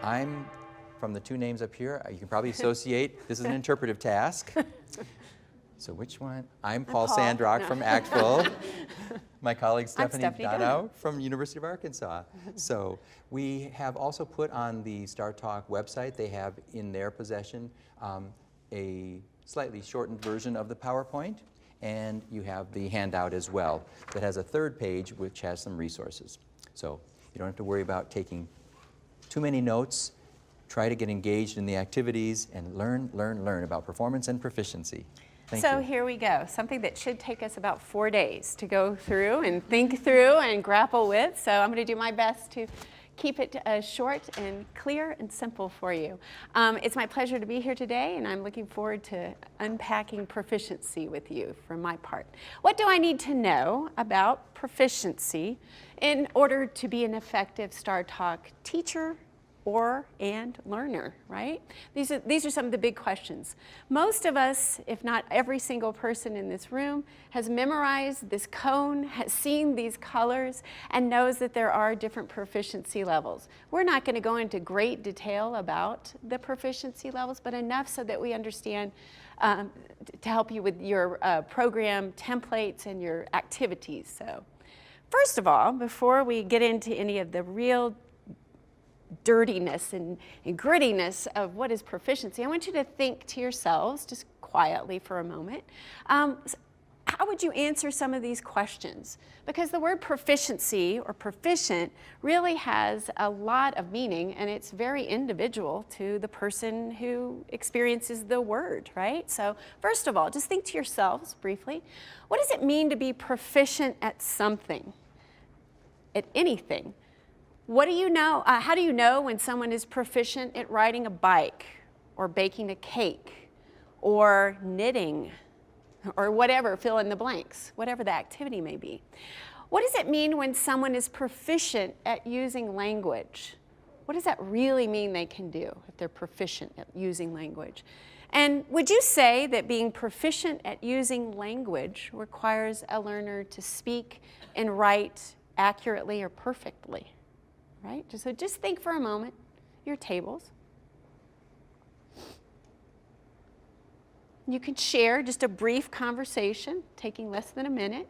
I'm, from the two names up here, you can probably associate, this is an interpretive task. So which one? I'm Paul Sandrock from ACTFL. My colleague Stephanie Donow from University of Arkansas. So we have also put on the StarTalk website, they have in their possession a slightly shortened version of the PowerPoint, and you have the handout as well that has a third page which has some resources. So you don't have to worry about taking too many notes. Try to get engaged in the activities and learn about performance and proficiency. Thank you. Here we go, something that should take us about 4 days to go through and think through and grapple with. So I'm going to do my best to keep it short and clear and simple for you. It's my pleasure to be here today, and I'm looking forward to unpacking proficiency with you from my part. What do I need to know about proficiency in order to be an effective StarTalk teacher and learner, right? These are some of the big questions. Most of us, if not every single person in this room, has memorized this cone, has seen these colors, and knows that there are different proficiency levels. We're not going to go into great detail about the proficiency levels, but enough so that we understand to help you with your program templates and your activities. So, first of all, before we get into any of the real dirtiness and grittiness of what is proficiency, I want you to think to yourselves, just quietly for a moment, how would you answer some of these questions? Because the word proficiency or proficient really has a lot of meaning, and it's very individual to the person who experiences the word, right? So first of all, just think to yourselves briefly, what does it mean to be proficient at something, at anything? What do you know? How do you know when someone is proficient at riding a bike or baking a cake or knitting or whatever, fill in the blanks, whatever the activity may be? What does it mean when someone is proficient at using language? What does that really mean they can do if they're proficient at using language? And would you say that being proficient at using language requires a learner to speak and write accurately or perfectly? Right? So just think for a moment, your tables. You can share just a brief conversation, taking less than a minute,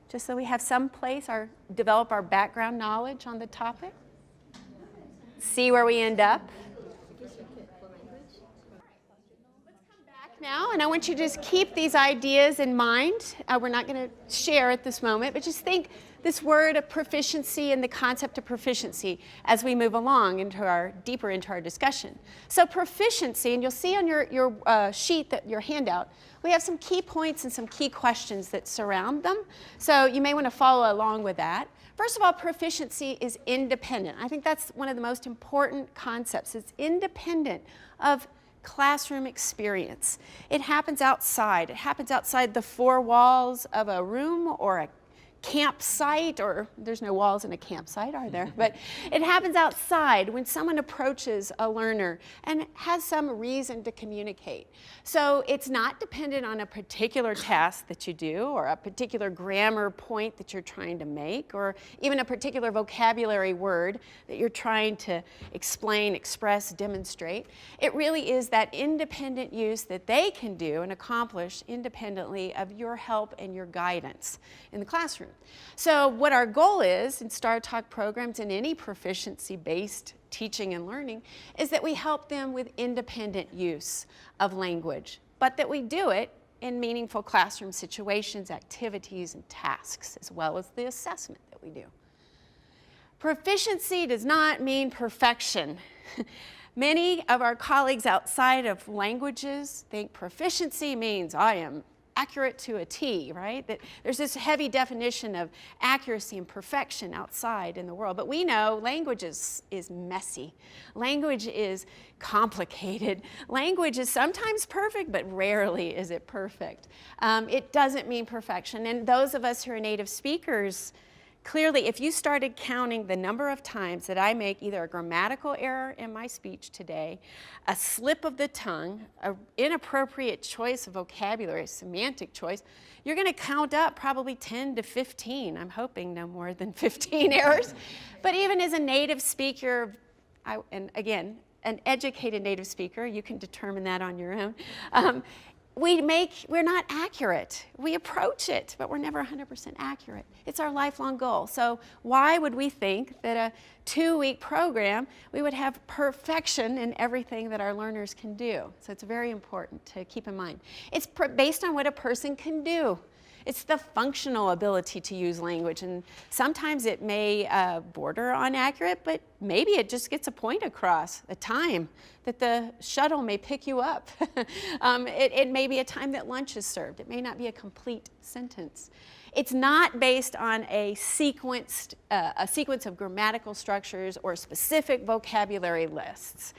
just so we have some place, develop our background knowledge on the topic, see where we end up. Let's come back now, and I want you to just keep these ideas in mind. We're not going to share at this moment, but just think this word of proficiency and the concept of proficiency as we move along deeper into our discussion. So proficiency, and you'll see on your sheet, your handout, we have some key points and some key questions that surround them. So you may want to follow along with that. First of all, proficiency is independent. I think that's one of the most important concepts. It's independent of classroom experience. It happens outside. It happens outside the four walls of a room or a campsite, or there's no walls in a campsite, are there? But it happens outside when someone approaches a learner and has some reason to communicate. So it's not dependent on a particular task that you do, or a particular grammar point that you're trying to make, or even a particular vocabulary word that you're trying to explain, express, demonstrate. It really is that independent use that they can do and accomplish independently of your help and your guidance in the classroom. So what our goal is in StarTalk programs and any proficiency-based teaching and learning is that we help them with independent use of language, but that we do it in meaningful classroom situations, activities, and tasks, as well as the assessment that we do. Proficiency does not mean perfection. Many of our colleagues outside of languages think proficiency means I am accurate to a T, right? That there's this heavy definition of accuracy and perfection outside in the world. But we know language is messy. Language is complicated. Language is sometimes perfect, but rarely is it perfect. It doesn't mean perfection. And those of us who are native speakers, clearly, if you started counting the number of times that I make either a grammatical error in my speech today, a slip of the tongue, an inappropriate choice of vocabulary, semantic choice, you're going to count up probably 10 to 15. I'm hoping no more than 15 errors. But even as a native speaker, and again, an educated native speaker, you can determine that on your own, we're not accurate. We approach it, but we're never 100% accurate. It's our lifelong goal. So why would we think that a 2-week program, we would have perfection in everything that our learners can do? So it's very important to keep in mind. It's based on what a person can do. It's the functional ability to use language, and sometimes it may border on accurate, but maybe it just gets a point across, a time that the shuttle may pick you up. It may be a time that lunch is served. It may not be a complete sentence. It's not based on a sequence of grammatical structures or specific vocabulary lists.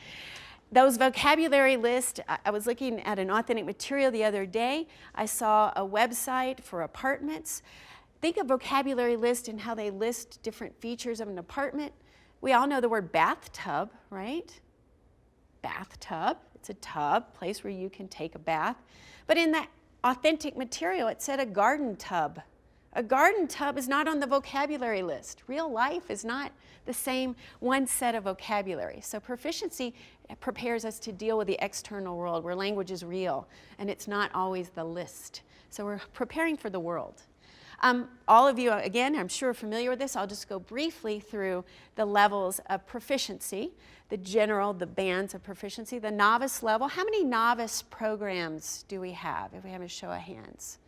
Those vocabulary lists, I was looking at an authentic material the other day. I saw a website for apartments. Think of vocabulary list and how they list different features of an apartment. We all know the word bathtub, right? Bathtub, it's a tub, place where you can take a bath. But in that authentic material, it said a garden tub. A garden tub is not on the vocabulary list. Real life is not the same one set of vocabulary. So proficiency prepares us to deal with the external world where language is real and it's not always the list. So we're preparing for the world. All of you, again, I'm sure are familiar with this. I'll just go briefly through the levels of proficiency, the bands of proficiency, the novice level. How many novice programs do we have, if we have a show of hands?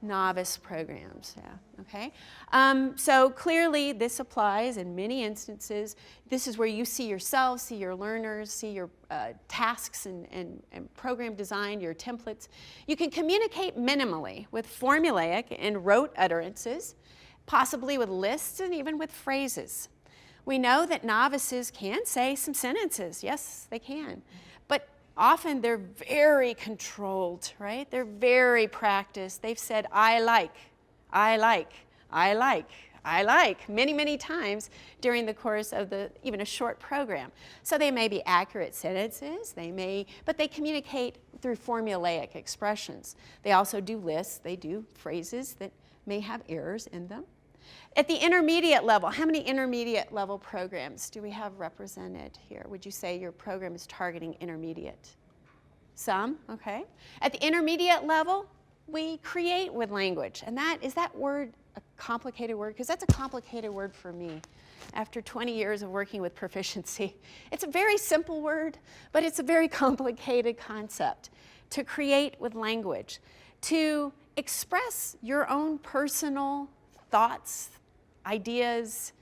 Novice programs, yeah, okay. So clearly this applies in many instances. This is where you see yourself, see your learners, see your tasks and program design, your templates. You can communicate minimally with formulaic and rote utterances, possibly with lists and even with phrases. We know that novices can say some sentences. Yes, they can. But often they're very controlled, right? They're very practiced. They've said, I like, many, many times during the course of even a short program. So they may be accurate sentences, but they communicate through formulaic expressions. They also do lists, they do phrases that may have errors in them. At the intermediate level, how many intermediate level programs do we have represented here? Would you say your program is targeting intermediate? Some, okay. At the intermediate level, we create with language. And is that word a complicated word? Because that's a complicated word for me after 20 years of working with proficiency. It's a very simple word, but it's a very complicated concept. To create with language, to express your own personal thoughts, ideas,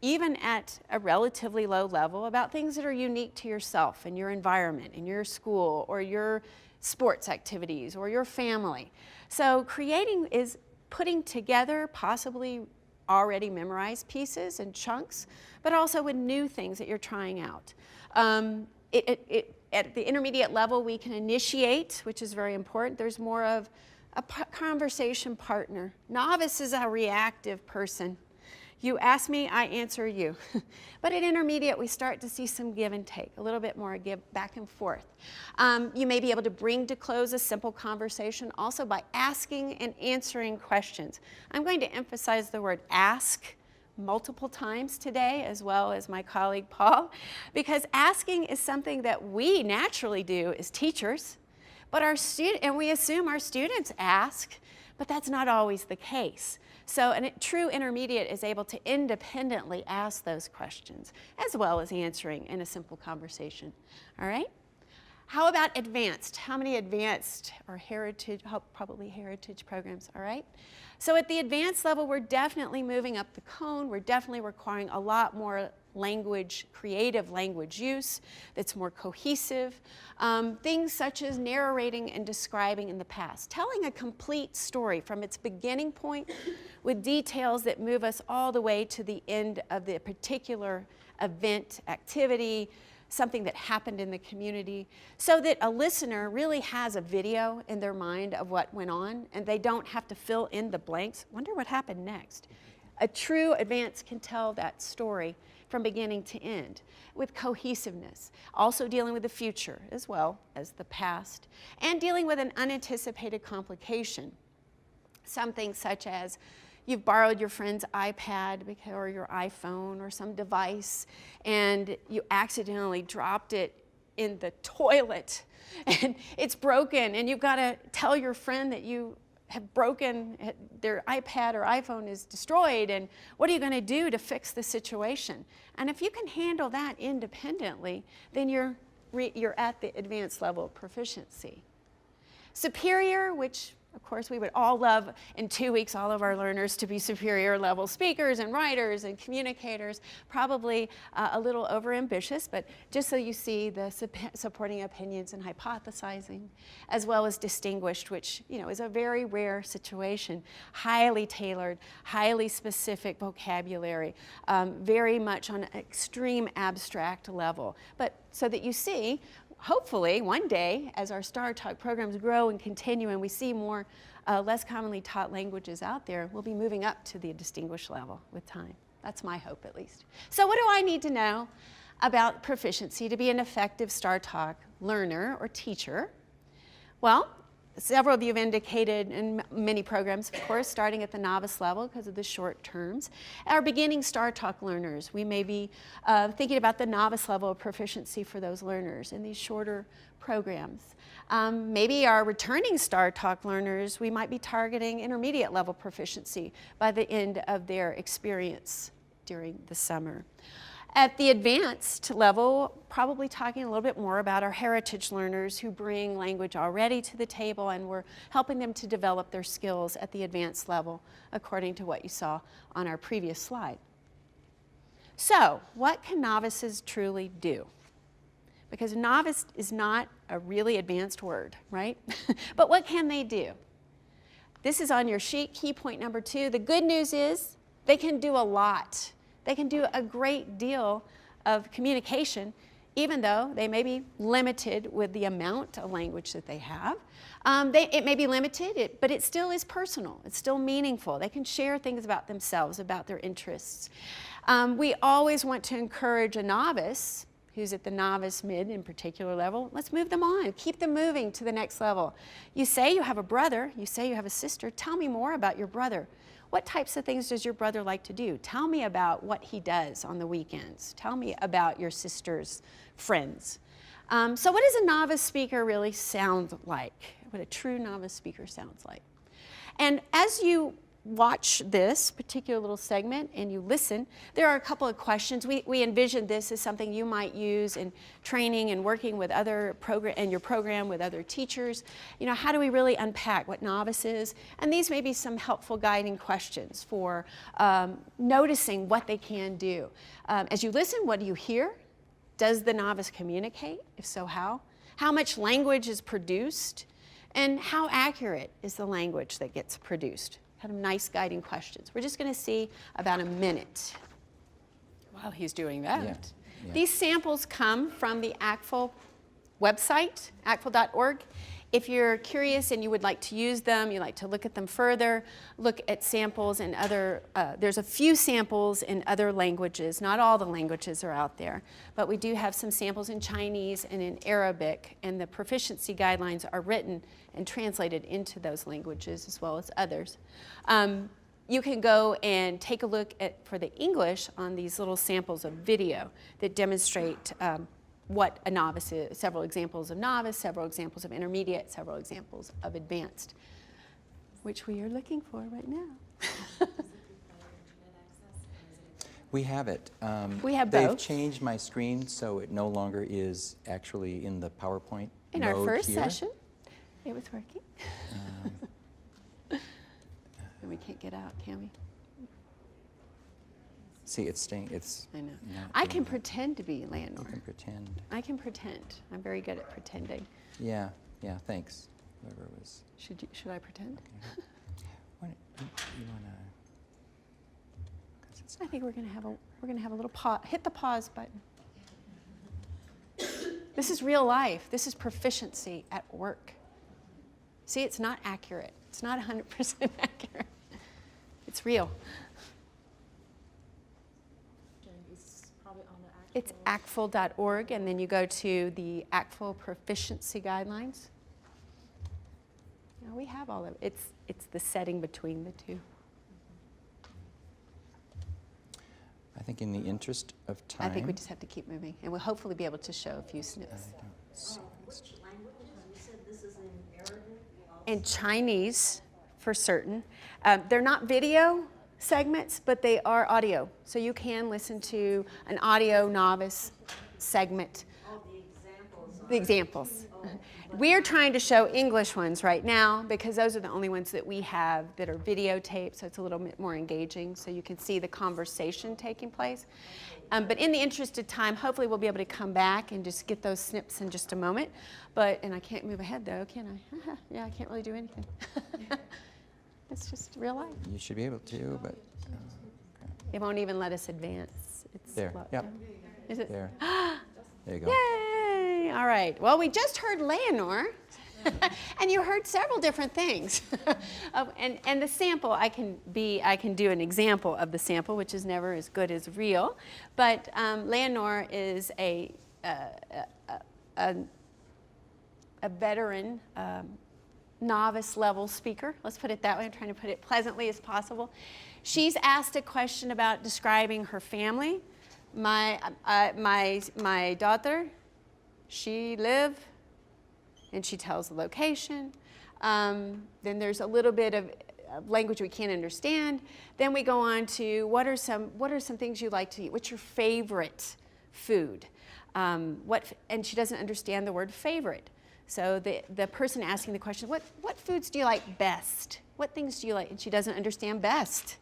even at a relatively low level, about things that are unique to yourself and your environment, in your school, or your sports activities, or your family. So creating is putting together possibly already memorized pieces and chunks, but also with new things that you're trying out. At the intermediate level, we can initiate, which is very important. There's more of a conversation partner. Novice is a reactive person. You ask me, I answer you. But at intermediate, we start to see some give and take, a little bit more give back and forth. You may be able to bring to close a simple conversation also by asking and answering questions. I'm going to emphasize the word ask multiple times today, as well as my colleague Paul, because asking is something that we naturally do as teachers, but and we assume our students ask, but that's not always the case. So a true intermediate is able to independently ask those questions, as well as answering in a simple conversation. All right? How about advanced? How many advanced or heritage, probably heritage programs, all right? So at the advanced level, we're definitely moving up the cone. We're definitely requiring a lot more creative language use that's more cohesive. Things such as narrating and describing in the past. Telling a complete story from its beginning point with details that move us all the way to the end of the particular event, activity, something that happened in the community, so that a listener really has a video in their mind of what went on and they don't have to fill in the blanks. Wonder what happened next. A true advance can tell that story from beginning to end with cohesiveness, also dealing with the future as well as the past, and dealing with an unanticipated complication. Something such as you've borrowed your friend's iPad or your iPhone or some device, and you accidentally dropped it in the toilet, and it's broken, and you've got to tell your friend that you have broken, their iPad or iPhone is destroyed, and what are you going to do to fix the situation? And if you can handle that independently, then you're at the advanced level of proficiency. Superior, which of course we would all love in 2 weeks all of our learners to be superior level speakers and writers and communicators, probably a little overambitious, but just so you see the supporting opinions and hypothesizing, as well as distinguished, which is a very rare situation, highly tailored, highly specific vocabulary, very much on an extreme abstract level, but so that you see, hopefully one day as our StarTalk programs grow and continue and we see more less commonly taught languages out there, we'll be moving up to the distinguished level with time. That's my hope, at least. So what do I need to know about proficiency to be an effective StarTalk learner or teacher? Well, several of you have indicated in many programs, of course, starting at the novice level because of the short terms. Our beginning StarTalk learners, we may be thinking about the novice level of proficiency for those learners in these shorter programs. Maybe our returning StarTalk learners, we might be targeting intermediate level proficiency by the end of their experience during the summer. At the advanced level, probably talking a little bit more about our heritage learners who bring language already to the table, and we're helping them to develop their skills at the advanced level according to what you saw on our previous slide. So, what can novices truly do? Because novice is not a really advanced word, right? But what can they do? This is on your sheet, key point number 2. The good news is they can do a lot. They can do a great deal of communication, even though they may be limited with the amount of language that they have. It may be limited, but it still is personal. It's still meaningful. They can share things about themselves, about their interests. We always want to encourage a novice who's at the novice, mid, in particular level. Let's move them on. Keep them moving to the next level. You say you have a brother. You say you have a sister. Tell me more about your brother. What types of things does your brother like to do? Tell me about what he does on the weekends. Tell me about your sister's friends. So what does a novice speaker really sound like? What a true novice speaker sounds like. And as you watch this particular little segment and you listen, there are a couple of questions. We envision this as something you might use in training and working with other in your program with other teachers. How do we really unpack what novice is? And these may be some helpful guiding questions for noticing what they can do. As you listen, what do you hear? Does the novice communicate? If so, how? How much language is produced? And how accurate is the language that gets produced? Kind of nice guiding questions. We're just going to see about a minute while he's doing that. Yeah. These samples come from the ACTFL website, actfl.org. If you're curious and you would like to use them, you like to look at them further, look at samples in other, there's a few samples in other languages. Not all the languages are out there, but we do have some samples in Chinese and in Arabic, and the proficiency guidelines are written and translated into those languages as well as others. You can go and take a look at, for the English, on these little samples of video that demonstrate what a novice is, several examples of novice, several examples of intermediate, several examples of advanced, which we are looking for right now. We have it. We have They've both. changed my screen so it no longer is actually in the PowerPoint In mode our first here. session, it was working. And we can't get out, can we? See, it's staying. It's. I know. not I doing can that. pretend to be You Leonore. can pretend. I can pretend. I'm very good at pretending. Yeah. Yeah. Thanks. Whoever was. Should I pretend? You wanna? 'Cause it's I think we're gonna have a little pause. Hit the pause button. This is real life. This is proficiency at work. See, it's not accurate. It's not 100% accurate. It's real. It's probably on the It's actfl.org, and then you go to the ACTFL proficiency guidelines. We have all of it. It's the setting between the two. think in the interest of time. I think we just have to keep moving, and we'll hopefully be able to show a few snips. Which language? You said this is in Arabic? In Chinese, for certain. They're not video segments, but they are audio. So you can listen to an audio novice segment. Oh, the examples. The examples. We are trying to show English ones right now because those are the only ones that we have that are videotaped, so it's a little bit more engaging, so you can see the conversation taking place. But in the interest of time, hopefully we'll be able to come back and just get those snips in just a moment. And I can't move ahead though, can I? Yeah, I can't really do anything. It's just real life. You should be able to, but It won't even let us advance. It's there. locked Yep. down. Is it? There. There you go. Yay! All right. Well, we just heard Leonor, and you heard several different things. And the sample, I can do an example of the sample, which is never as good as real. But Leonor is a veteran, novice level speaker. Let's put it that way. I'm trying to put it pleasantly as possible. She's asked a question about describing her family. My daughter, she live, and she tells the location. Then there's a little bit of language we can't understand. Then we go on to what are some things you like to eat? What's your favorite food? And she doesn't understand the word favorite. So the person asking the question, what foods do you like best? What things do you like? And she doesn't understand best.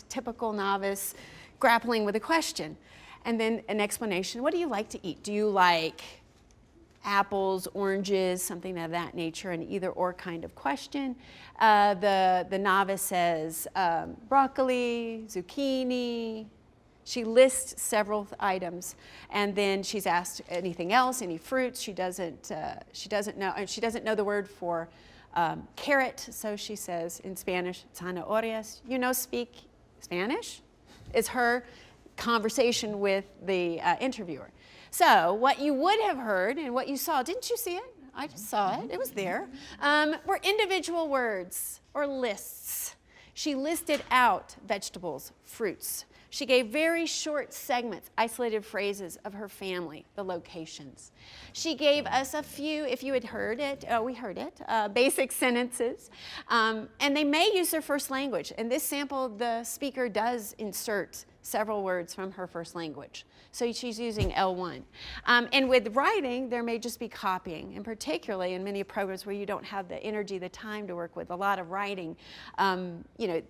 Typical novice, grappling with a question. And then an explanation, what do you like to eat? Do you like apples, oranges, something of that nature, an either or kind of question. The novice says broccoli, zucchini. She lists several items, and then she's asked anything else, any fruits. She doesn't know, and she doesn't know the word for carrot, so she says in Spanish, zanahorias. Speak Spanish? Is her conversation with the interviewer. So what you would have heard and what you saw, didn't you see it? I just saw it, it was there, were individual words or lists. She listed out vegetables, fruits. She gave very short segments, isolated phrases of her family, the locations. She gave us a few, if you had heard it, we heard it, basic sentences. And they may use their first language. In this sample, the speaker does insert several words from her first language. So she's using L1. And with writing, there may just be copying, and particularly in many programs where you don't have the energy, the time to work with a lot of writing,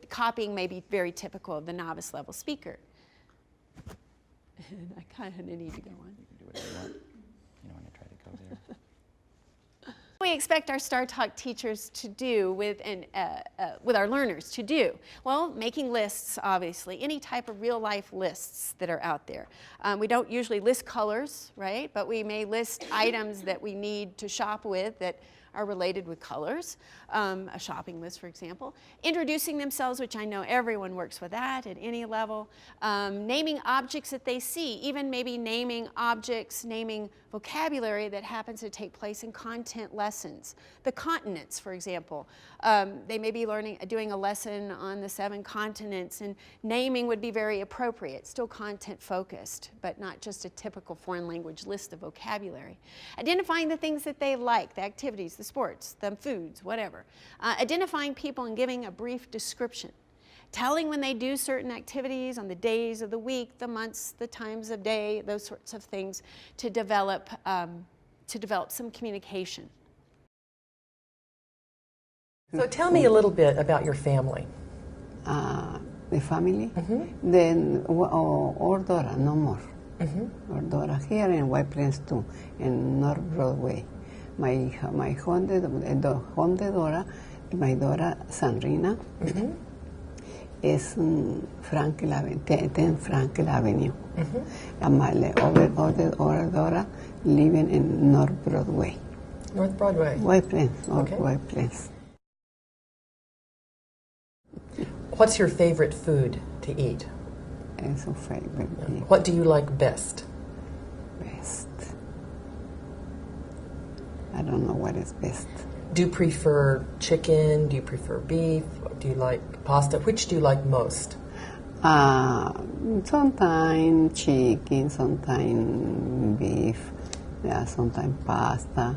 copying may be very typical of the novice level speaker. And I kind of need to go on. You can do whatever you want. You don't want to try to go there. We expect our Star Talk teachers to do with our learners to do? Well, making lists, obviously, any type of real life lists that are out there. We don't usually list colors, right? But we may list items that we need to shop with that are related with colors, a shopping list, for example. Introducing themselves, which I know everyone works with that at any level. Naming objects that they see, even maybe naming objects, naming vocabulary that happens to take place in content lessons. The continents, for example. They may be doing a lesson on the 7 continents, and naming would be very appropriate, still content focused, but not just a typical foreign language list of vocabulary. Identifying the things that they like, the activities, the sports, the foods, whatever. Identifying people and giving a brief description. Telling when they do certain activities on the days of the week, the months, the times of day, those sorts of things to develop some communication. So tell me a little bit about your family. The family, then Ordora, no more. Ordora here in White Plains too, in North Broadway. My home de Dora, my daughter Sandrina, is 10 Frankel Avenue. And my other Dora living in North Broadway. North Broadway. White Plains, Okay. White Plains. What's your favorite food to eat? It's a favorite What do you like best? best. I don't know what is best. Do you prefer chicken? Do you prefer beef? Do you like pasta? Which do you like most? Sometimes chicken, sometimes beef, yeah, sometimes pasta,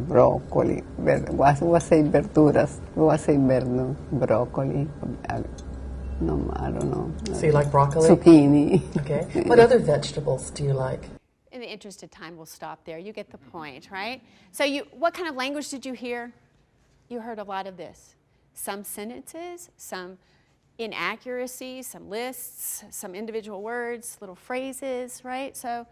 broccoli. Was say verduras? Was say broccoli? No, I don't know. So you like broccoli? Zucchini. Okay. What other vegetables do you like? In the interest of time, we'll stop there. You get the point, right? So what kind of language did you hear? You heard a lot of this. Some sentences, some inaccuracies, some lists, some individual words, little phrases, right? So,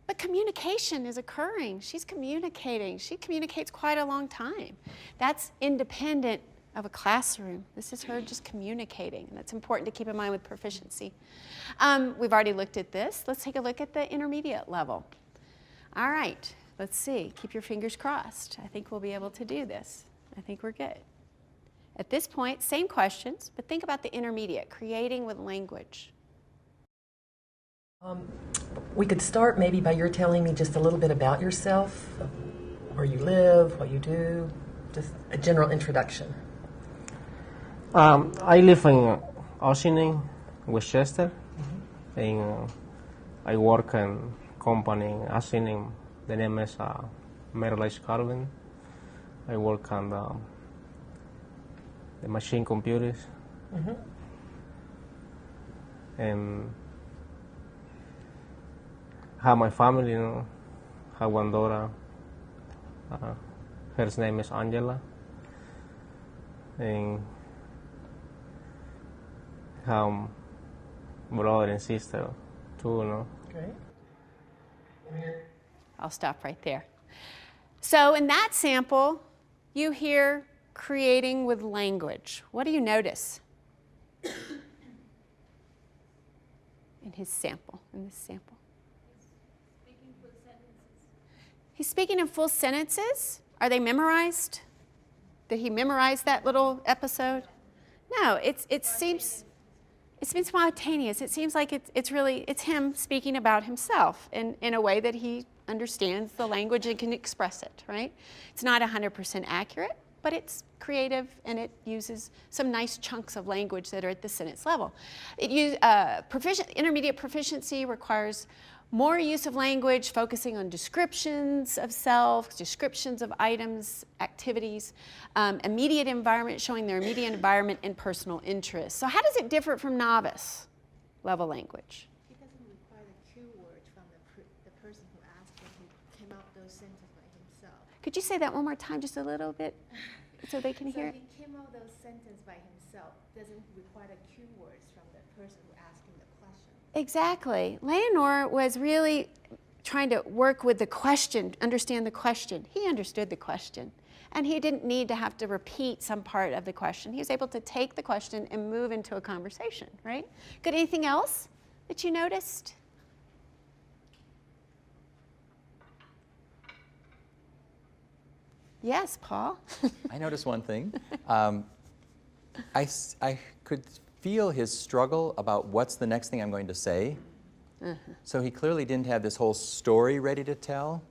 but communication is occurring. She's communicating. She communicates quite a long time. That's independent of a classroom. This is her just communicating, and that's important to keep in mind with proficiency. We've already looked at this. Let's take a look at the intermediate level. All right, let's see. Keep your fingers crossed. I think we'll be able to do this. I think we're good. At this point, same questions, but think about the intermediate, creating with language. We could start maybe by your telling me just a little bit about yourself, where you live, what you do, just a general introduction. I live in Ossining, Westchester, and I work in company in Ossining. The name is Merrill H. Garvin. I work on the machine computers, and have my family, you know, have one daughter. Her name is Angela, and have brother and sister too, you know. Great. I'll stop right there. So in that sample, you hear creating with language. What do you notice in his sample, in this sample? He's speaking in full sentences. Are they memorized? Did he memorize that little episode? No, it seems spontaneous. It seems like it's him speaking about himself in a way that he understands the language and can express it, right? It's not 100% accurate, but it's creative and it uses some nice chunks of language that are at the sentence level. Intermediate proficiency requires more use of language, focusing on descriptions of self, descriptions of items, activities, immediate environment, showing their immediate environment and personal interests. So how does it differ from novice level language? It doesn't require the cue words from the person who asked him, who came up with those sentences by himself. Could you say that one more time, just a little bit, so they can hear it? So he came up with those sentences by himself. Doesn't require the cue words from the person who asked him the question. Exactly. Leonore was really trying to work with the question, understand the question. He understood the question, and he didn't need to have to repeat some part of the question. He was able to take the question and move into a conversation, right? Good. Anything else that you noticed? Yes, Paul. I noticed one thing. I could feel his struggle about what's the next thing I'm going to say. So he clearly didn't have this whole story ready to tell,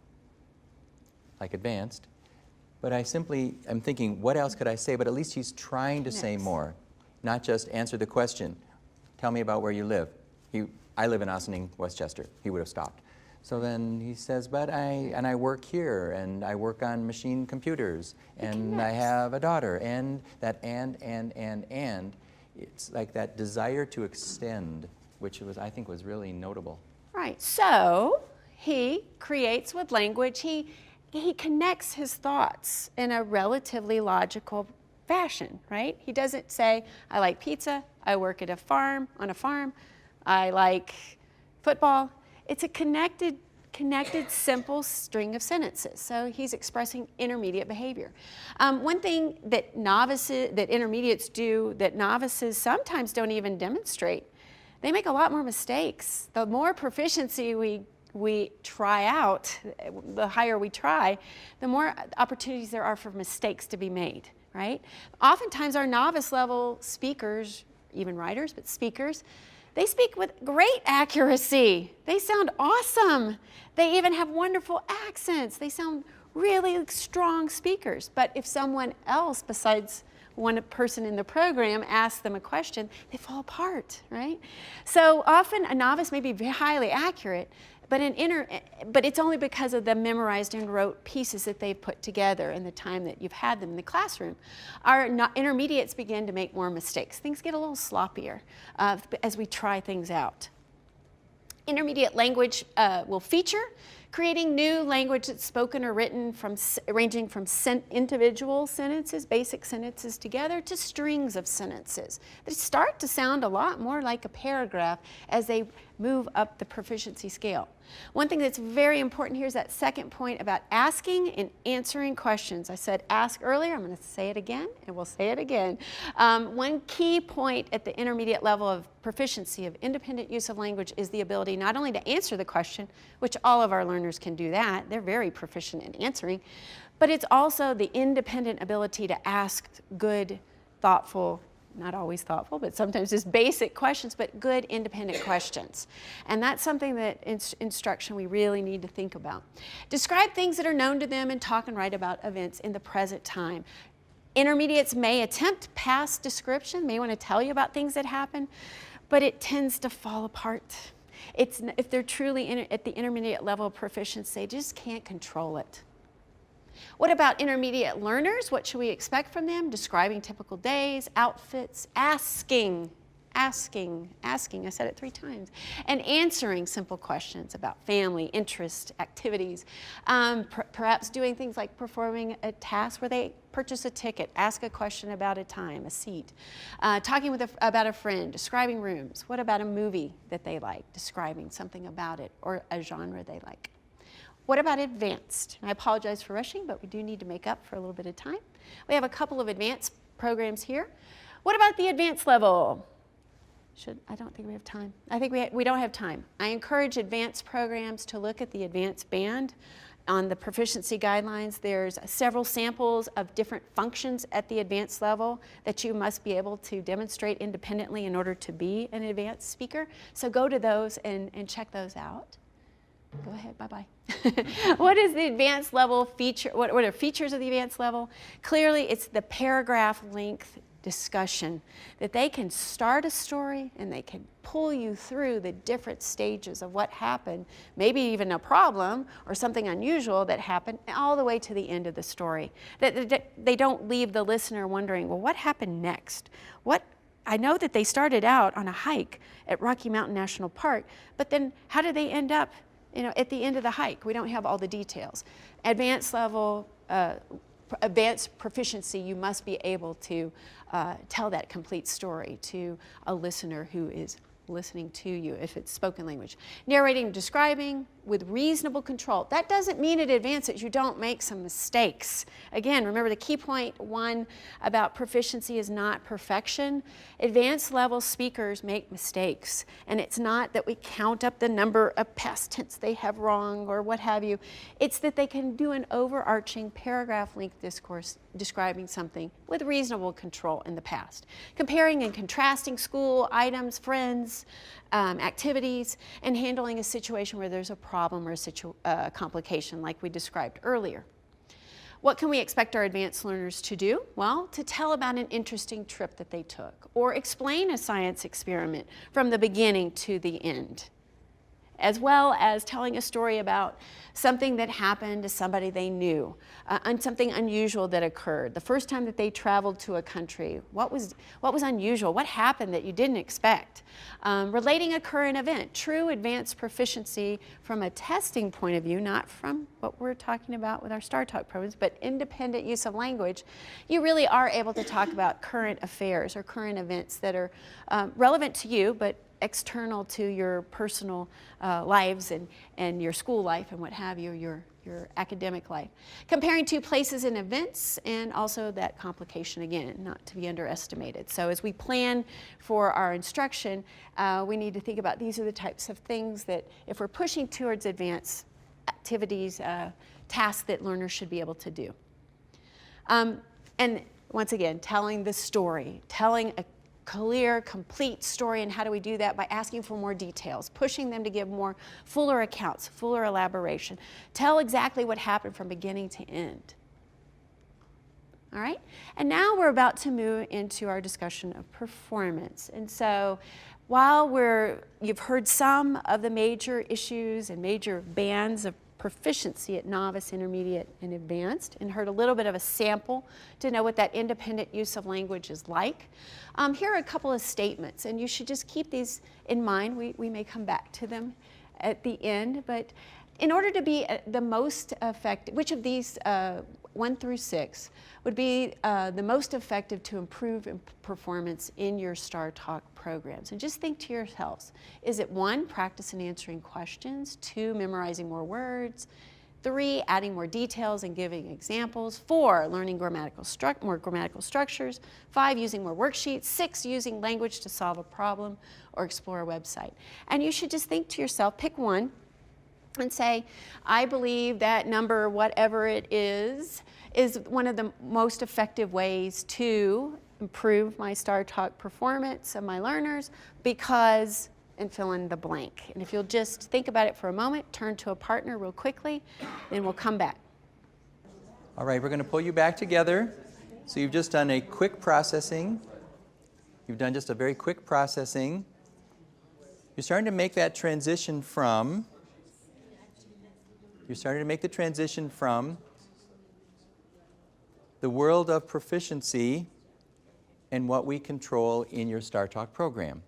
like advanced. But I simply am thinking, what else could I say? But at least he's trying to say more, not just answer the question. Tell me about where you live. I live in Ossining, Westchester. He would have stopped. So then he says, but I work here, and I work on machine computers, and I have a daughter, and that and. It's like that desire to extend, which I think was really notable. Right. So he creates with language. He connects his thoughts in a relatively logical fashion, right? He doesn't say, I like pizza, I work at on a farm, I like football. It's a connected, simple string of sentences. So he's expressing intermediate behavior. One thing that intermediates do that novices sometimes don't even demonstrate, they make a lot more mistakes. The more proficiency we try out, the higher we try, the more opportunities there are for mistakes to be made, right? Oftentimes our novice level speakers, even writers, but speakers, they speak with great accuracy. They sound awesome. They even have wonderful accents. They sound really strong speakers. But if someone else besides one person in the program asks them a question, they fall apart, right? So often a novice may be highly accurate, but it's only because of the memorized and rote pieces that they've put together in the time that you've had them in the classroom. Our intermediates begin to make more mistakes. Things get a little sloppier as we try things out. Intermediate language will feature creating new language that's spoken or written ranging from individual sentences, basic sentences together, to strings of sentences that start to sound a lot more like a paragraph as they move up the proficiency scale. One thing that's very important here is that second point about asking and answering questions. I said ask earlier, I'm going to say it again, and we'll say it again. One key point at the intermediate level of proficiency of independent use of language is the ability not only to answer the question, which all of our learners can do that, they're very proficient in answering, but it's also the independent ability to ask good, thoughtful, not always thoughtful, but sometimes just basic questions, but good independent questions. And that's something that in instruction we really need to think about. Describe things that are known to them and talk and write about events in the present time. Intermediates may attempt past description, may want to tell you about things that happen, but it tends to fall apart. If they're truly at the intermediate level of proficiency, they just can't control it. What about intermediate learners? What should we expect from them? Describing typical days, outfits, asking, I said it 3 times, and answering simple questions about family, interest, activities. Perhaps doing things like performing a task where they purchase a ticket, ask a question about a time, a seat, talking about a friend, describing rooms. What about a movie that they like, describing something about it, or a genre they like. What about advanced? I apologize for rushing, but we do need to make up for a little bit of time. We have a couple of advanced programs here. What about the advanced level? I don't think we have time. I think we don't have time. I encourage advanced programs to look at the advanced band on the proficiency guidelines. There's several samples of different functions at the advanced level that you must be able to demonstrate independently in order to be an advanced speaker. So go to those and check those out. Go ahead, bye-bye. What is the advanced level feature? What are features of the advanced level? Clearly, it's the paragraph length discussion, that they can start a story and they can pull you through the different stages of what happened, maybe even a problem or something unusual that happened, all the way to the end of the story. That they don't leave the listener wondering, well, what happened next? I know that they started out on a hike at Rocky Mountain National Park, but then how did they end up at the end of the hike? We don't have all the details. Advanced level, advanced proficiency, you must be able to tell that complete story to a listener who is listening to you if it's spoken language. Narrating, describing with reasonable control. That doesn't mean at advanced that you don't make some mistakes. Again, remember the key point 1 about proficiency is not perfection. Advanced level speakers make mistakes, and it's not that we count up the number of past tense they have wrong or what have you. It's that they can do an overarching paragraph length discourse describing something with reasonable control in the past. Comparing and contrasting school items, friends, activities, and handling a situation where there's a problem or a complication like we described earlier. What can we expect our advanced learners to do? Well, to tell about an interesting trip that they took, or explain a science experiment from the beginning to the end, as well as telling a story about something that happened to somebody they knew, and something unusual that occurred. The first time that they traveled to a country, what was unusual? What happened that you didn't expect? Relating a current event, true advanced proficiency from a testing point of view, not from what we're talking about with our StarTalk programs, but independent use of language. You really are able to talk about current affairs or current events that are relevant to you, but external to your personal lives and your school life and what have you, your academic life. Comparing 2 places and events, and also that complication, again, not to be underestimated. So as we plan for our instruction, we need to think about these are the types of things that if we're pushing towards advanced activities, tasks that learners should be able to do. And once again, telling the story, telling a clear, complete story. And how do we do that? By asking for more details, pushing them to give more fuller accounts, fuller elaboration. Tell exactly what happened from beginning to end. All right, and now we're about to move into our discussion of performance. And so while you've heard some of the major issues and major bands of proficiency at novice, intermediate, and advanced, and heard a little bit of a sample to know what that independent use of language is like, here are a couple of statements, and you should just keep these in mind. We may come back to them at the end, but in order to be the most effective, which of these 1 through 6 would be the most effective to improve performance in your StarTalk programs? And just think to yourselves, is it 1, practice in answering questions, 2, memorizing more words, 3, adding more details and giving examples, 4, learning more grammatical structures, 5, using more worksheets, 6, using language to solve a problem or explore a website? And you should just think to yourself, pick one, and say, I believe that number, whatever it is one of the most effective ways to improve my StarTalk performance of my learners because, and fill in the blank. And if you'll just think about it for a moment, turn to a partner real quickly, then we'll come back. All right, we're going to pull you back together. So you've just done a quick processing. You've done just a very quick processing. You're starting to make that transition from the world of proficiency and what we control in your StarTalk program.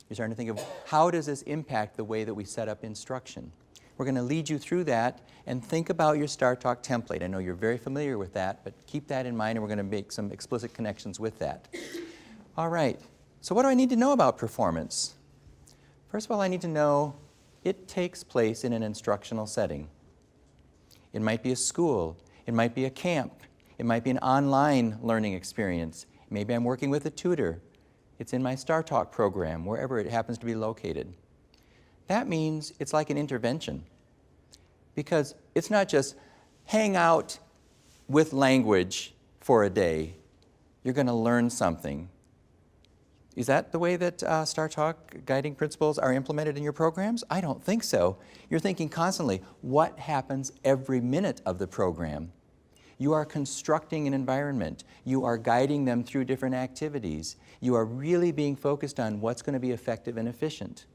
You're starting to think of how does this impact the way that we set up instruction. We're going to lead you through that and think about your StarTalk template. I know you're very familiar with that, but keep that in mind and we're going to make some explicit connections with that. All right, so what do I need to know about performance? First of all, I need to know it takes place in an instructional setting. It might be a school, it might be a camp, it might be an online learning experience. Maybe I'm working with a tutor. It's in my StarTalk program, wherever it happens to be located. That means it's like an intervention, because it's not just hang out with language for a day. You're going to learn something. Is that the way that StarTalk guiding principles are implemented in your programs? I don't think so. You're thinking constantly, what happens every minute of the program? You are constructing an environment. You are guiding them through different activities. You are really being focused on what's going to be effective and efficient.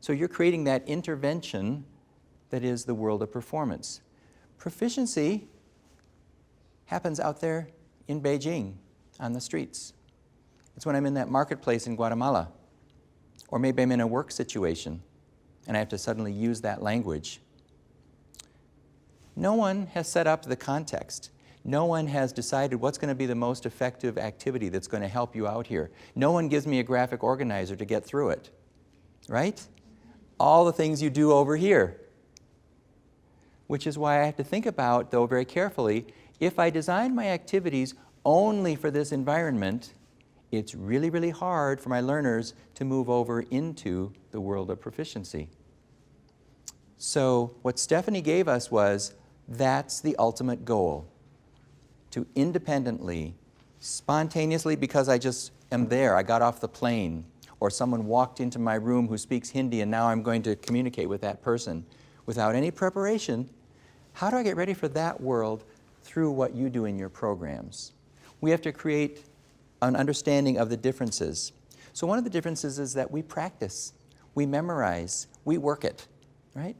So you're creating that intervention that is the world of performance. Proficiency happens out there in Beijing on the streets. It's when I'm in that marketplace in Guatemala, or maybe I'm in a work situation and I have to suddenly use that language. No one has set up the context. No one has decided what's going to be the most effective activity that's going to help you out here. No one gives me a graphic organizer to get through it, right? All the things you do over here. Which is why I have to think about, though, very carefully, if I design my activities only for this environment, it's really, really hard for my learners to move over into the world of proficiency. So what Stephanie gave us was, that's the ultimate goal. To independently, spontaneously, because I just am there, I got off the plane, or someone walked into my room who speaks Hindi and now I'm going to communicate with that person, without any preparation, how do I get ready for that world through what you do in your programs? We have to create an understanding of the differences. So one of the differences is that we practice, we memorize, we work it, right?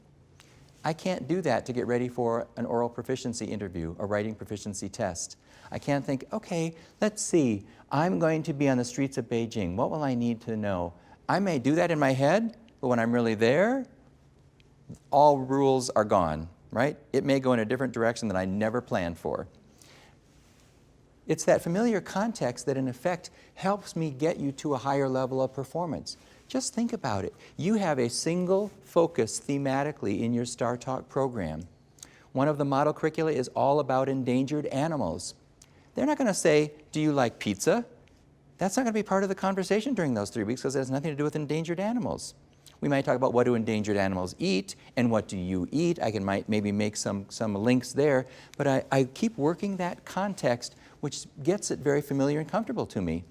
I can't do that to get ready for an oral proficiency interview, a writing proficiency test. I can't think, okay, let's see, I'm going to be on the streets of Beijing. What will I need to know? I may do that in my head, but when I'm really there, all rules are gone, right? It may go in a different direction than I never planned for. It's that familiar context that, in effect, helps me get you to a higher level of performance. Just think about it. You have a single focus thematically in your StarTalk program. One of the model curricula is all about endangered animals. They're not going to say, do you like pizza? That's not going to be part of the conversation during those 3 weeks because it has nothing to do with endangered animals. We might talk about what do endangered animals eat and what do you eat. I can maybe make some links there, but I keep working that context, which gets it very familiar and comfortable to me.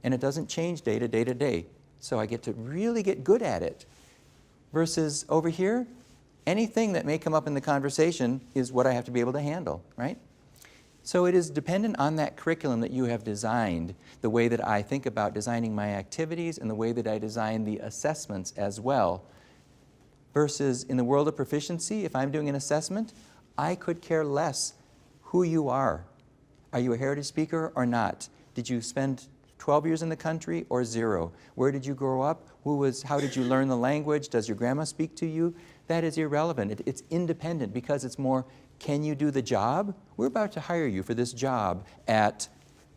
And it doesn't change day to day to day. So I get to really get good at it. Versus over here, anything that may come up in the conversation is what I have to be able to handle, right? So it is dependent on that curriculum that you have designed, the way that I think about designing my activities and the way that I design the assessments as well. Versus in the world of proficiency, if I'm doing an assessment, I could care less who you are. Are you a heritage speaker or not? Did you spend 12 years in the country or 0? Where did you grow up? How did you learn the language? Does your grandma speak to you? That is irrelevant. It's independent because it's more, can you do the job? We're about to hire you for this job at,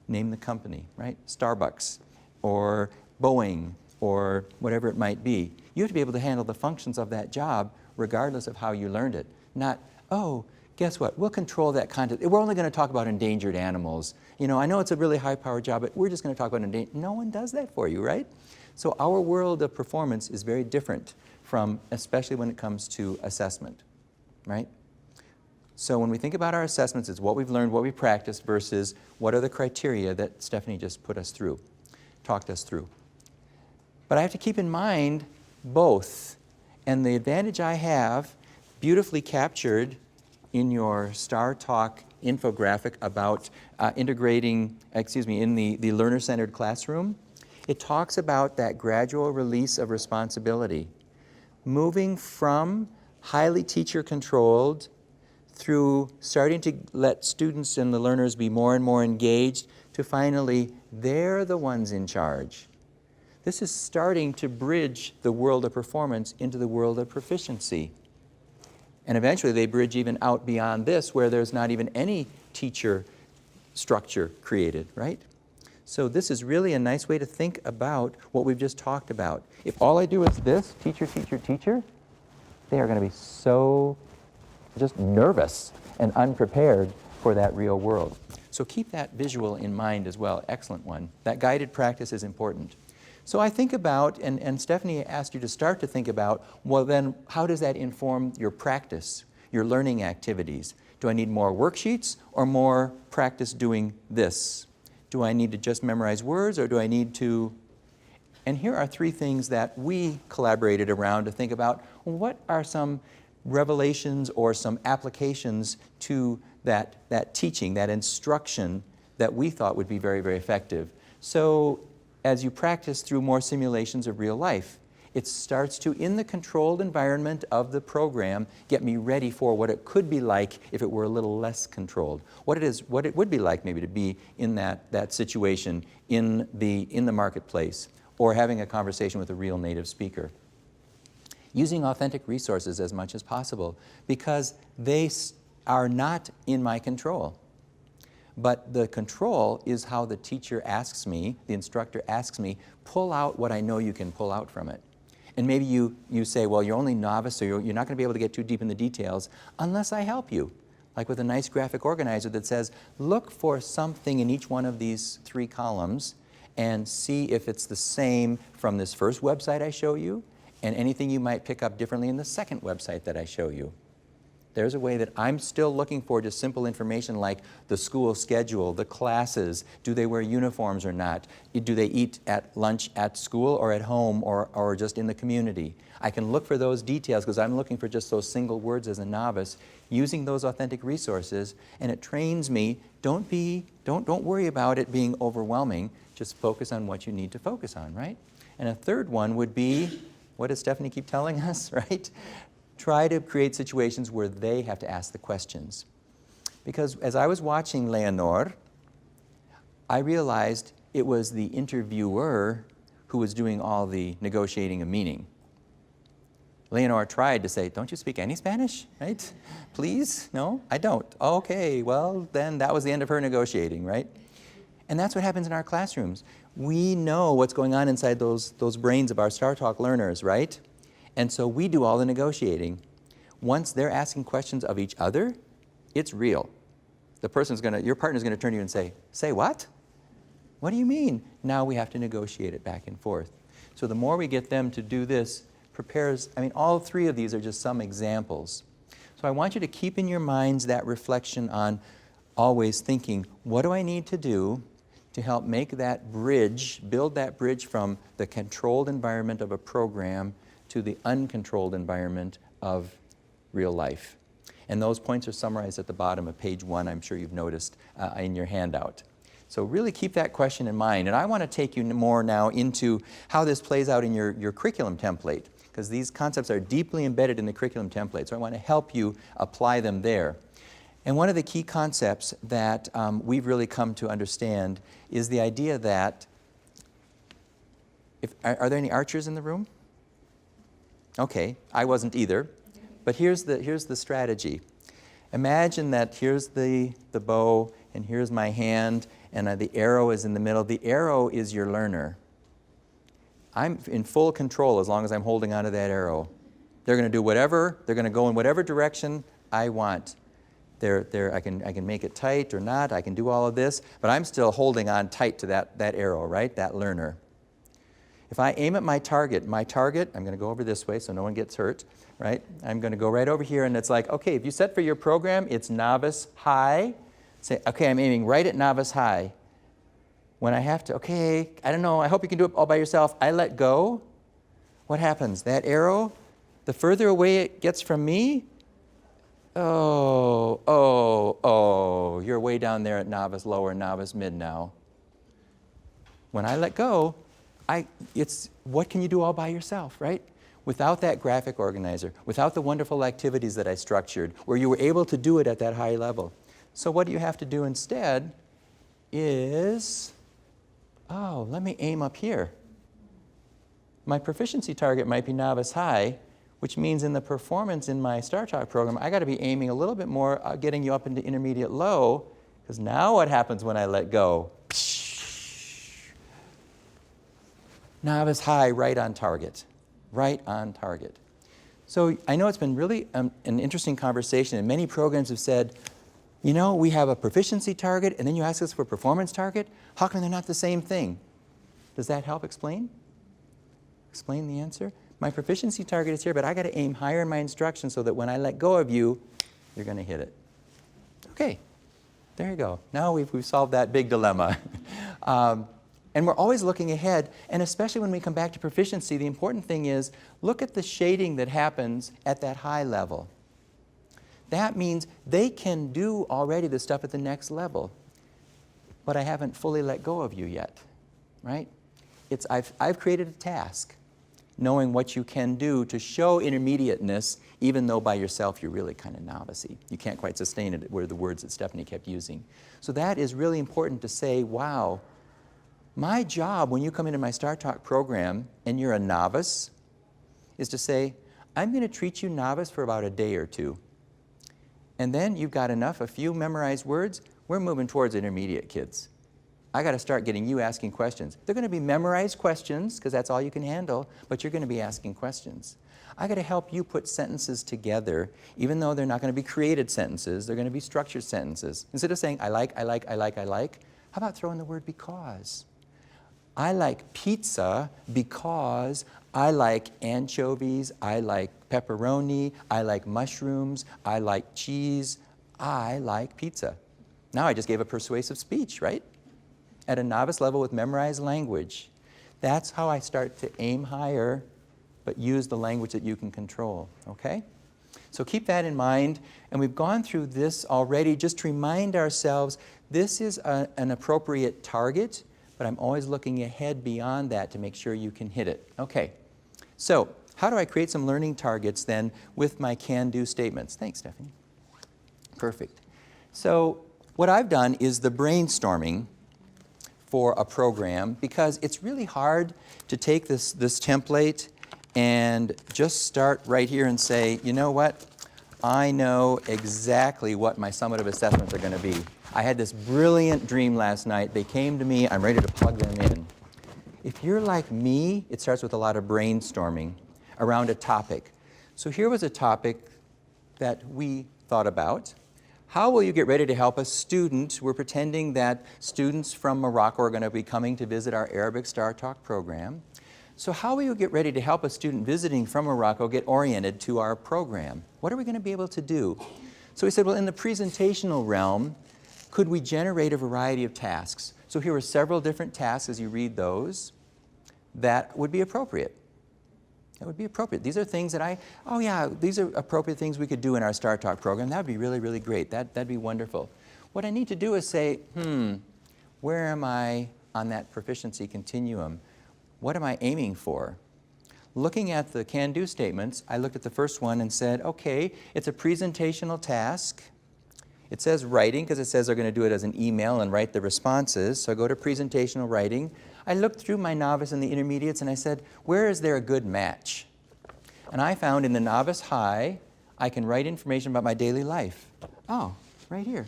name the company, right? Starbucks or Boeing or whatever it might be. You have to be able to handle the functions of that job regardless of how you learned it. Not, oh, guess what? We'll control that content. We're only going to talk about endangered animals. You know, I know it's a really high-powered job, but we're just going to talk about endangered. No one does that for you, right? So our world of performance is very different from, especially when it comes to assessment, right? So when we think about our assessments, it's what we've learned, what we practiced, versus what are the criteria that Stephanie just talked us through. But I have to keep in mind both. And the advantage I have, beautifully captured in your StarTalk infographic about in the learner-centered classroom, it talks about that gradual release of responsibility. Moving from highly teacher-controlled through starting to let students and the learners be more and more engaged to finally, they're the ones in charge. This is starting to bridge the world of performance into the world of proficiency. And eventually they bridge even out beyond this where there's not even any teacher structure created, right? So this is really a nice way to think about what we've just talked about. If all I do is this, teacher, teacher, teacher, they are going to be so just nervous and unprepared for that real world. So keep that visual in mind as well. Excellent one. That guided practice is important. So I think about, and Stephanie asked you to start to think about, well then, how does that inform your practice, your learning activities? Do I need more worksheets or more practice doing this? Do I need to just memorize words or do I need to? And here are 3 things that we collaborated around to think about, well, what are some revelations or some applications to that teaching, that instruction that we thought would be very, very effective. So as you practice through more simulations of real life, it starts to, in the controlled environment of the program, get me ready for what it could be like if it were a little less controlled. What it would be like maybe to be in that situation in the marketplace or having a conversation with a real native speaker. Using authentic resources as much as possible because they are not in my control. But the control is how the teacher asks me, the instructor asks me, pull out what I know you can pull out from it. And maybe you say, well, you're only novice, so you're not going to be able to get too deep in the details unless I help you. Like with a nice graphic organizer that says, look for something in each one of these 3 columns and see if it's the same from this first website I show you and anything you might pick up differently in the second website that I show you. There's a way that I'm still looking for just simple information like the school schedule, the classes, do they wear uniforms or not? Do they eat at lunch at school or at home or just in the community? I can look for those details because I'm looking for just those single words as a novice, using those authentic resources, and it trains me, don't worry about it being overwhelming, just focus on what you need to focus on, right? And a third one would be, what does Stephanie keep telling us, right? Try to create situations where they have to ask the questions. Because as I was watching Leonor, I realized it was the interviewer who was doing all the negotiating of meaning. Leonor tried to say, don't you speak any Spanish, right? Please? No, I don't. Okay, well, then that was the end of her negotiating, right? And that's what happens in our classrooms. We know what's going on inside those brains of our StarTalk learners, right? And so we do all the negotiating. Once they're asking questions of each other, it's real. Your partner's going to turn to you and say what? What do you mean? Now we have to negotiate it back and forth. So the more we get them to do this, all 3 of these are just some examples. So I want you to keep in your minds that reflection on always thinking, what do I need to do to help make that bridge, build that bridge from the controlled environment of a program to the uncontrolled environment of real life. And those points are summarized at the bottom of page 1, I'm sure you've noticed in your handout. So really keep that question in mind. And I want to take you more now into how this plays out in your curriculum template, because these concepts are deeply embedded in the curriculum template. So I want to help you apply them there. And one of the key concepts that we've really come to understand is the idea that, are there any archers in the room? Okay, I wasn't either. But here's the strategy. Imagine that here's the bow, and here's my hand, and the arrow is in the middle. The arrow is your learner. I'm in full control as long as I'm holding onto that arrow. They're going to do whatever, they're going to go in whatever direction I want. I can make it tight or not, I can do all of this, but I'm still holding on tight to that arrow, right? That learner. If I aim at my target, I'm going to go over this way so no one gets hurt, right? I'm going to go right over here, and it's like, okay, if you set for your program, it's novice high. Say, okay, I'm aiming right at novice high. When I have to, okay, I don't know, I hope you can do it all by yourself, I let go. What happens? That arrow, the further away it gets from me, oh, you're way down there at novice low or novice mid now. When I let go, it's what can you do all by yourself, right? Without that graphic organizer, without the wonderful activities that I structured, where you were able to do it at that high level. So what do you have to do instead is, let me aim up here. My proficiency target might be novice high, which means in the performance in my StarTalk program, I got to be aiming a little bit more, getting you up into intermediate low, because now what happens when I let go? Novice high, right on target. Right on target. So I know it's been really an interesting conversation, and many programs have said, you know, we have a proficiency target, and then you ask us for a performance target. How come they're not the same thing? Does that help explain? Explain the answer? My proficiency target is here, but I got to aim higher in my instruction so that when I let go of you, you're going to hit it. Okay, there you go. Now we've solved that big dilemma. And we're always looking ahead, and especially when we come back to proficiency, the important thing is look at the shading that happens at that high level. That means they can do already the stuff at the next level, but I haven't fully let go of you yet, right? I've created a task, knowing what you can do to show intermediateness, even though by yourself you're really kind of novice-y. You can't quite sustain it, were the words that Stephanie kept using. So that is really important to say, wow, my job when you come into my StarTalk program and you're a novice is to say, I'm going to treat you novice for about a day or two. And then you've got enough, a few memorized words, we're moving towards intermediate kids. I got to start getting you asking questions. They're going to be memorized questions, because that's all you can handle, but you're going to be asking questions. I got to help you put sentences together, even though they're not going to be created sentences, they're going to be structured sentences. Instead of saying, I like, how about throwing the word because? I like pizza because I like anchovies, I like pepperoni, I like mushrooms, I like cheese, I like pizza. Now I just gave a persuasive speech, right? At a novice level with memorized language. That's how I start to aim higher, but use the language that you can control, okay? So keep that in mind, and we've gone through this already just to remind ourselves this is an appropriate target, but I'm always looking ahead beyond that to make sure you can hit it. Okay, so how do I create some learning targets then with my can-do statements? Thanks, Stephanie. Perfect. So what I've done is the brainstorming for a program, because it's really hard to take this template and just start right here and say, you know what? I know exactly what my summative assessments are going to be. I had this brilliant dream last night. They came to me. I'm ready to plug them in. If you're like me, it starts with a lot of brainstorming around a topic. So here was a topic that we thought about. How will you get ready to help a student? We're pretending that students from Morocco are going to be coming to visit our Arabic StarTalk program. So how will you get ready to help a student visiting from Morocco get oriented to our program? What are we going to be able to do? So we said, well, in the presentational realm, could we generate a variety of tasks? So here are several different tasks as you read those that would be appropriate. That would be appropriate. These are things that oh yeah, these are appropriate things we could do in our Star Talk program. That would be really, really great. That'd be wonderful. What I need to do is say, where am I on that proficiency continuum? What am I aiming for? Looking at the can-do statements, I looked at the first one and said, okay, it's a presentational task. It says writing because it says they're going to do it as an email and write the responses. So I go to presentational writing. I looked through my novice and the intermediates and I said, where is there a good match? And I found in the novice high, I can write information about my daily life. Oh, right here.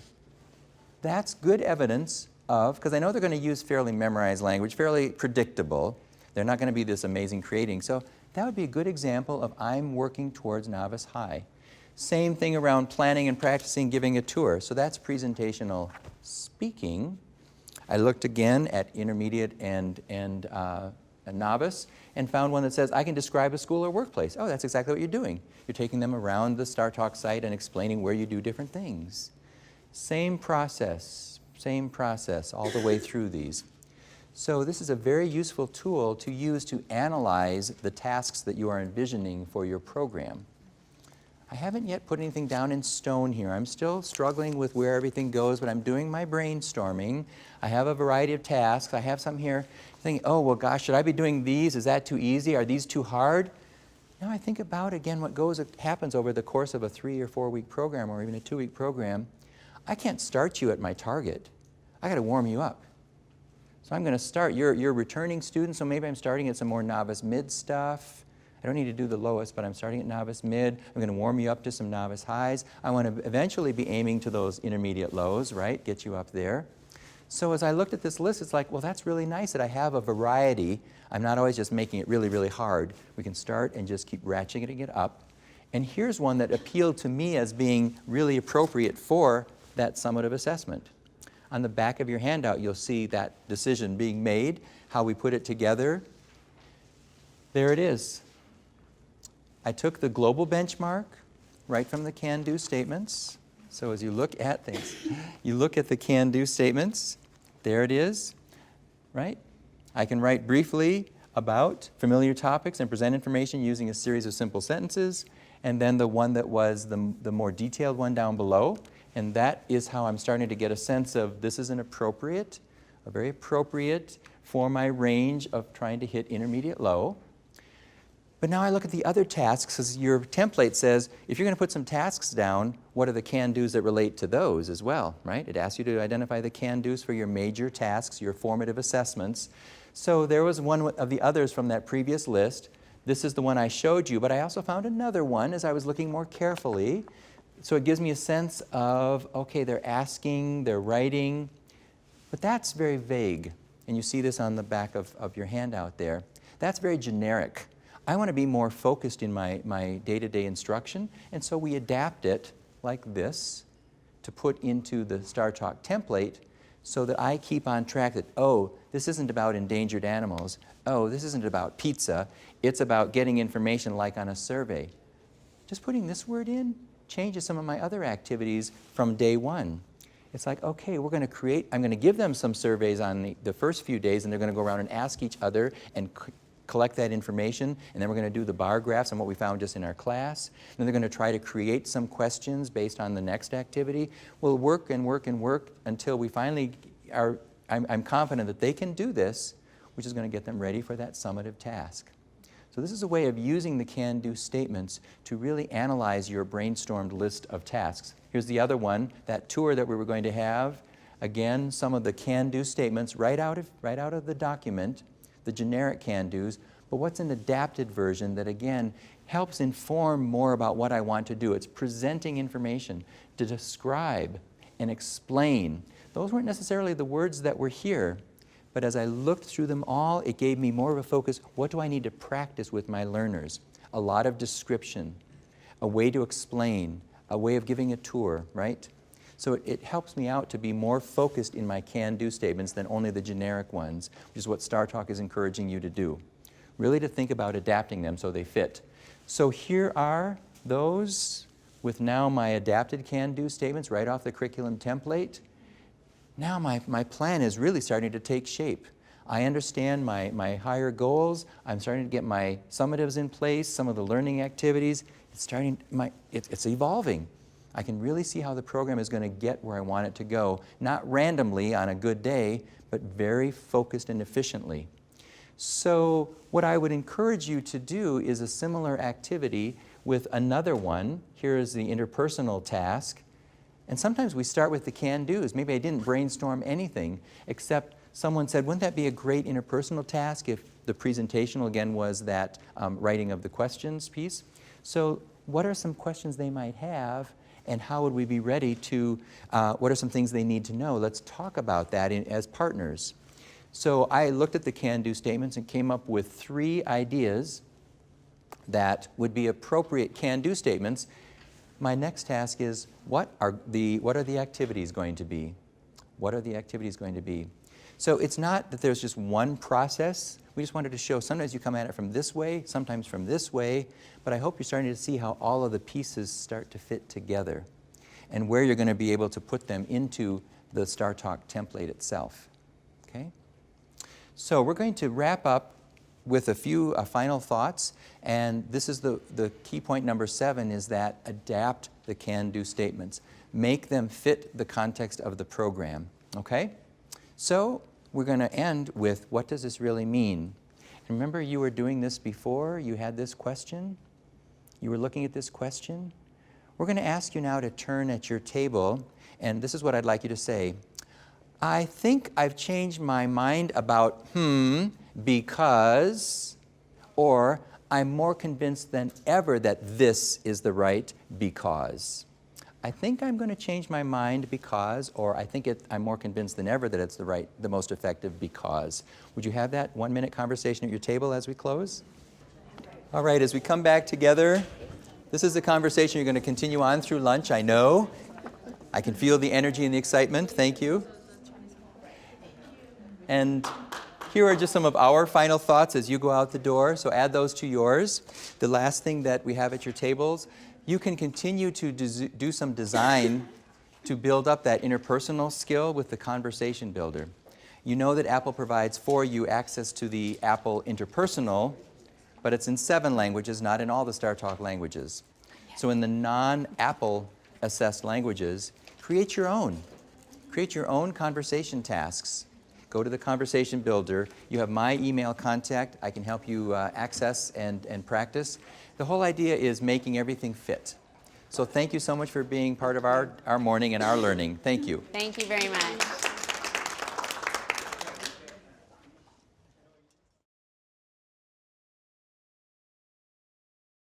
That's good evidence of, because I know they're going to use fairly memorized language, fairly predictable. They're not going to be this amazing creating. So that would be a good example of I'm working towards novice high. Same thing around planning and practicing giving a tour. So that's presentational speaking. I looked again at intermediate and a novice and found one that says, I can describe a school or workplace. Oh, that's exactly what you're doing. You're taking them around the Star Talk site and explaining where you do different things. Same process all the way through these. So this is a very useful tool to use to analyze the tasks that you are envisioning for your program. I haven't yet put anything down in stone here. I'm still struggling with where everything goes, but I'm doing my brainstorming. I have a variety of tasks. I have some here thinking, oh, well, gosh, should I be doing these? Is that too easy? Are these too hard? Now I think about, again, what happens over the course of a 3 or 4 week program or even a 2 week program. I can't start you at my target. I got to warm you up. So I'm going to start. You're returning students, so maybe I'm starting at some more novice mid stuff. I don't need to do the lowest, but I'm starting at novice mid. I'm going to warm you up to some novice highs. I want to eventually be aiming to those intermediate lows, right? Get you up there. So as I looked at this list, it's like, well, that's really nice that I have a variety. I'm not always just making it really, really hard. We can start and just keep ratcheting it up. And here's one that appealed to me as being really appropriate for that summative assessment. On the back of your handout, you'll see that decision being made, how we put it together. There it is. I took the global benchmark right from the can-do statements. So as you look at things, you look at the can-do statements, there it is, right? I can write briefly about familiar topics and present information using a series of simple sentences, and then the one that was the more detailed one down below, and that is how I'm starting to get a sense of this is very appropriate for my range of trying to hit intermediate low. But now I look at the other tasks, as your template says, if you're going to put some tasks down, what are the can-dos that relate to those as well, right? It asks you to identify the can-dos for your major tasks, your formative assessments. So there was one of the others from that previous list. This is the one I showed you, but I also found another one as I was looking more carefully. So it gives me a sense of, okay, they're asking, they're writing, but that's very vague. And you see this on the back of your handout there. That's very generic. I want to be more focused in my day-to-day instruction, and so we adapt it like this to put into the Star Talk template so that I keep on track that, oh, this isn't about endangered animals. Oh, this isn't about pizza. It's about getting information like on a survey. Just putting this word in changes some of my other activities from day one. It's like, okay, I'm going to give them some surveys on the first few days, and they're going to go around and ask each other and collect that information, and then we're going to do the bar graphs on what we found just in our class. Then they're going to try to create some questions based on the next activity. We'll work and work and work until we finally are, I'm confident that they can do this, which is going to get them ready for that summative task. So this is a way of using the can-do statements to really analyze your brainstormed list of tasks. Here's the other one, that tour that we were going to have. Again, some of the can-do statements right out of the document, the generic can-dos, but what's an adapted version that, again, helps inform more about what I want to do. It's presenting information to describe and explain. Those weren't necessarily the words that were here, but as I looked through them all, it gave me more of a focus. What do I need to practice with my learners? A lot of description, a way to explain, a way of giving a tour, right? So it helps me out to be more focused in my can-do statements than only the generic ones, which is what Star Talk is encouraging you to do. Really to think about adapting them so they fit. So here are those with now my adapted can-do statements right off the curriculum template. Now my plan is really starting to take shape. I understand my higher goals. I'm starting to get my summatives in place, some of the learning activities. It's evolving. I can really see how the program is going to get where I want it to go, not randomly on a good day, but very focused and efficiently. So what I would encourage you to do is a similar activity with another one. Here is the interpersonal task. And sometimes we start with the can-dos. Maybe I didn't brainstorm anything, except someone said, wouldn't that be a great interpersonal task if the presentational, again, was that writing of the questions piece? So what are some questions they might have, and how would we be ready to, what are some things they need to know? Let's talk about that as partners. So I looked at the can-do statements and came up with 3 ideas that would be appropriate can-do statements. My next task is, what are the activities going to be? What are the activities going to be? So it's not that there's just one process. We just wanted to show sometimes you come at it from this way, sometimes from this way, but I hope you're starting to see how all of the pieces start to fit together and where you're going to be able to put them into the StarTalk template itself. Okay? So we're going to wrap up with a few final thoughts, and this is the key point number 7, is that adapt the can-do statements. Make them fit the context of the program. Okay? So we're going to end with, what does this really mean? And remember, you were doing this before. You had this question. You were looking at this question. We're going to ask you now to turn at your table, and this is what I'd like you to say. I think I've changed my mind about because, or I'm more convinced than ever that this is the right because. I think I'm going to change my mind because, or I think I'm more convinced than ever that it's the most effective because. Would you have that 1-minute conversation at your table as we close? All right, as we come back together, this is a conversation you're going to continue on through lunch, I know. I can feel the energy and the excitement. Thank you. And here are just some of our final thoughts as you go out the door, so add those to yours. The last thing that we have at your tables, you can continue to do some design to build up that interpersonal skill with the Conversation Builder. You know that Apple provides for you access to the Apple Interpersonal, but it's in 7 languages, not in all the StarTalk languages. So in the non-Apple assessed languages, create your own. Create your own conversation tasks. Go to the Conversation Builder. You have my email contact. I can help you access and practice. The whole idea is making everything fit. So thank you so much for being part of our morning and our learning. Thank you. Thank you very much.